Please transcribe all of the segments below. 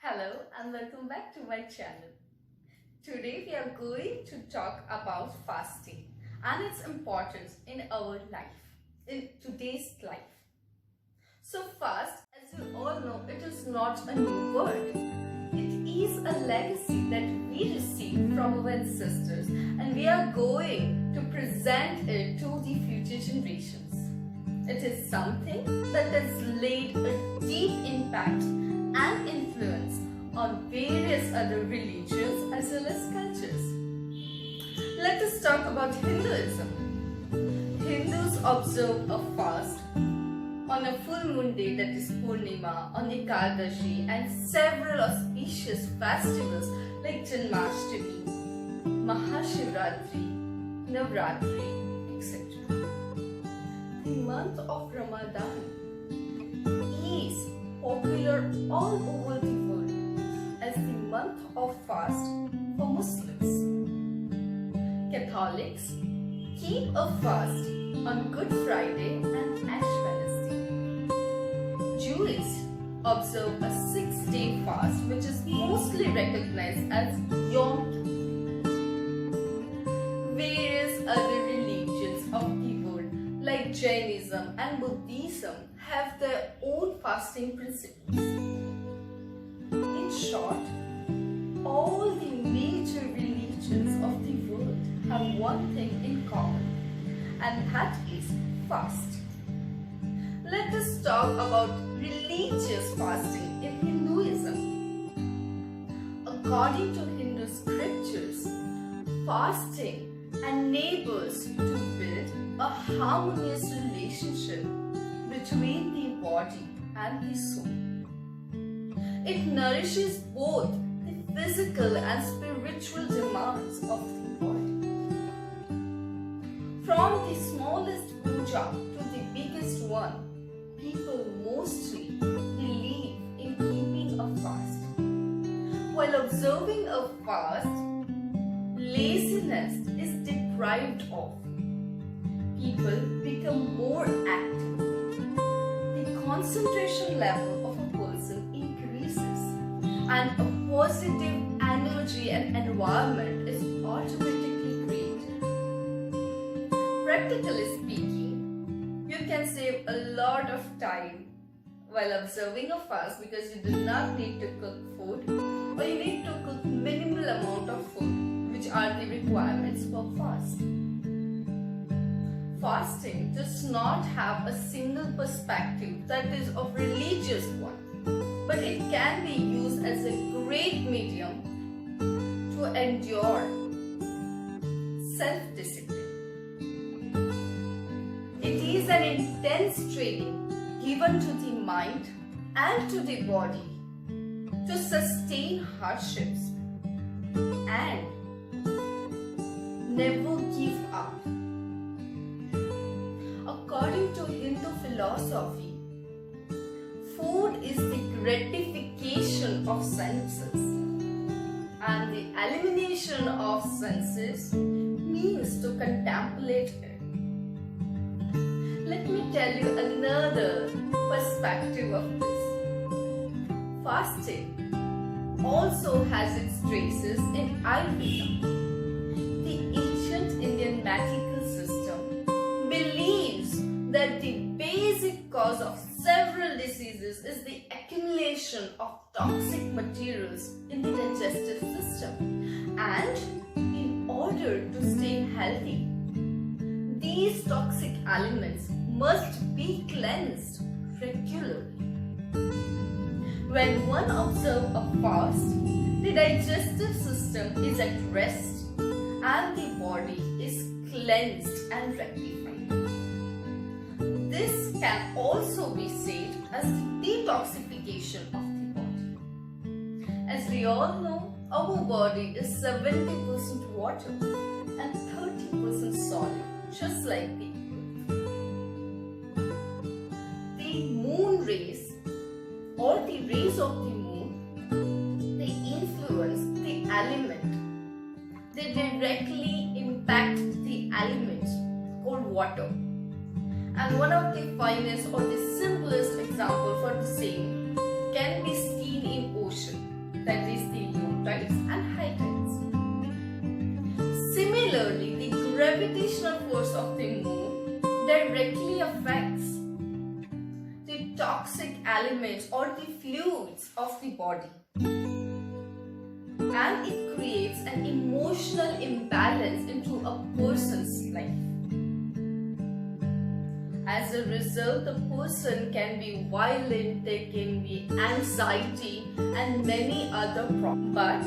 Hello and welcome back to my channel. Today we are going to talk about fasting and its importance in our life, in today's life. So fast, as you all know, it is not a new word. It is a legacy that we received from our ancestors and we are going to present it to the future generations. It is something that has laid a deep impact and influence on various other religions as well as cultures. Let us talk about Hinduism. Hindus observe a fast on a full moon day, that is Purnima, on Ekadashi, and several auspicious festivals like Janmashtami, Mahashivratri, Navratri, etc. The month of Ramadan is popular all over the world as the month of fast for Muslims. Catholics keep a fast on Good Friday and Ash Wednesday. Jews observe a 6-day fast, which is mostly recognized as Yom Kippur. Various other religions of the world like Jainism and Buddhism have their own fasting principles. In short, all the major religions of the world have one thing in common, and that is fast. Let us talk about religious fasting in Hinduism. According to Hindu scriptures, fasting enables to build a harmonious relationship between the body and the soul. It nourishes both the physical and spiritual demands of the body. From the smallest puja to the biggest one, people mostly believe in keeping a fast. While observing a fast, laziness is deprived of. People become more active. The concentration level of a person increases and a positive energy and environment is automatically created. Practically speaking, you can save a lot of time while observing a fast because you do not need to cook food, or you need to cook minimal amount of food, which are the requirements for fast. Fasting does not have a single perspective, that is of religious one, but it can be used as a great medium to endure self-discipline. It is an intense training given to the mind and to the body to sustain hardships and never give up. According to Hindu philosophy, food is the gratification of senses, and the elimination of senses means to contemplate it. Let me tell you another perspective of this. Fasting also has its traces in Ayurveda. The ancient Indian medical system believes that the basic cause of several diseases is the accumulation of toxic materials in the digestive system, and in order to stay healthy, these toxic elements must be cleansed regularly. When one observes a fast, the digestive system is at rest and the body is cleansed and rectified. This can also be said as the detoxification of the body. As we all know, our body is 70% water and 30% solid, just like the earth. The moon rays or the rays of the moon, they influence the element. They directly impact the element called water. And one of the finest or the simplest example for the same can be seen in ocean. gravitational force of the moon directly affects the toxic elements or the fluids of the body, and it creates an emotional imbalance into a person's life. As a result, the person can be violent, there can be anxiety and many other problems. But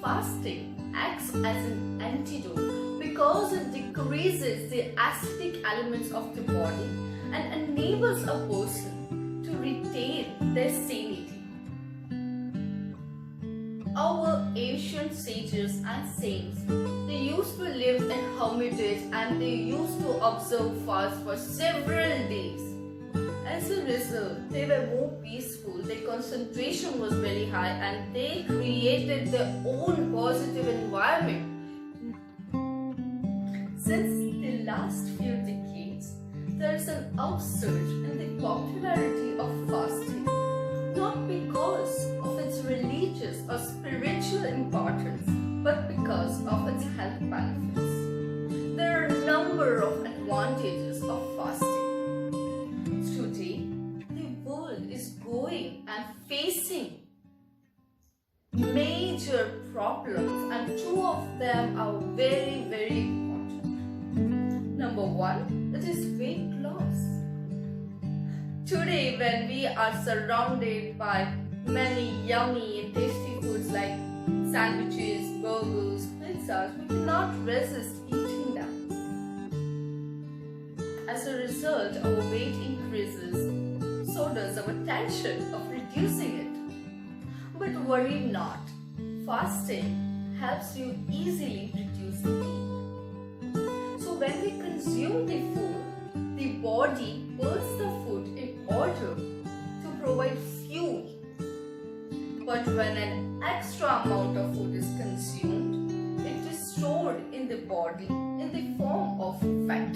fasting acts as an antidote because it decreases the acidic elements of the body and enables a person to retain their sanity. Our ancient sages and saints, they used to live in hermitage and they used to observe fast for several days. As a result, they were more peaceful, their concentration was very high, and they created their own positive environment. Since the last few decades, there is an upsurge in the popularity of fasting, not because of its religious or spiritual importance, but because of its health benefits. There are a number of advantages of fasting. Today, the world is going and facing major problems, and two of them are very, very important. Number one, it is weight loss. Today, when we are surrounded by many yummy and tasty foods like sandwiches, burgers, pizzas, we cannot resist eating them. As a result, our weight increases, so does our tension of reducing it. But worry not, fasting helps you easily reduce the weight. So when we consume the food, the body burns the food in order to provide fuel. But when an extra amount of food is consumed, it is stored in the body in the form of fat.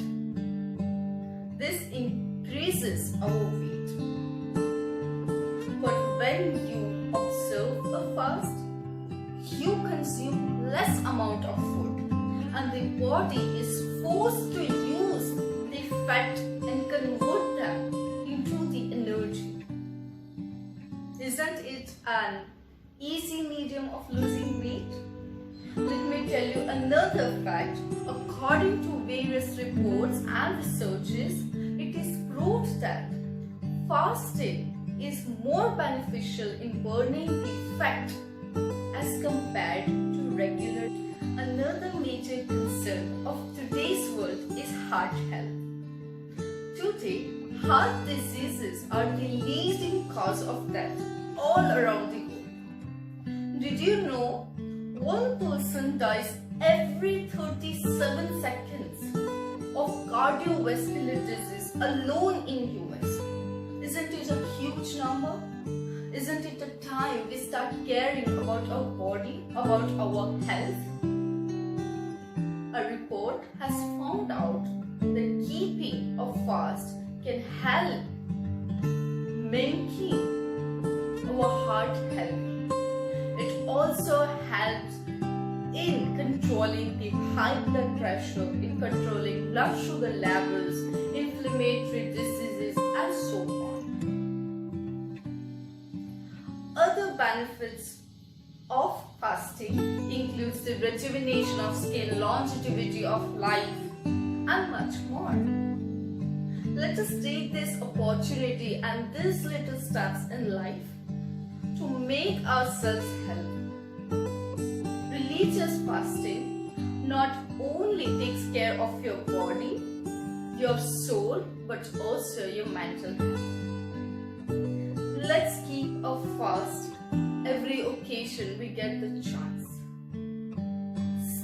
This increases our weight. But when you observe a fast, you consume less amount of food, and the body is forced to use the fat and convert them into the energy. Isn't it an easy medium of losing weight? Let me tell you another fact. According to various reports and researches, it is proved that fasting is more beneficial in burning the fat as compared to regular. Another major concern of today's world is heart health. Today, heart diseases are the leading cause of death all around the world. Did you know one person dies every 37 seconds of cardiovascular disease alone in US? Isn't it a huge number? Isn't it a time we start caring about our body, about our health? A report has found out that keeping a fast can help maintain our heart health. It also helps in controlling the high blood pressure, in controlling blood sugar levels, inflammatory diseases, and so on. Other benefits of fasting includes the rejuvenation of skin, longevity of life, and much more. Let us take this opportunity and these little steps in life to make ourselves healthy. Religious fasting not only takes care of your body, your soul, but also your mental health. Let's keep a fast every occasion we get the chance.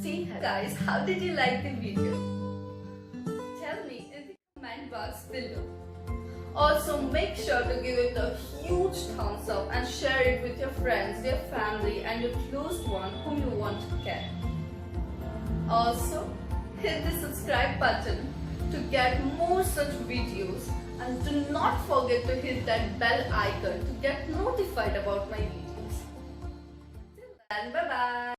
Stay healthy. Guys, how did you like the video? Tell me in the comment box below. Also, make sure to give it a huge thumbs up and share it with your friends, your family, and your close one whom you want to care. Also, hit the subscribe button to get more such videos, and do not forget to hit that bell icon to get notified about my videos. Till then, bye bye.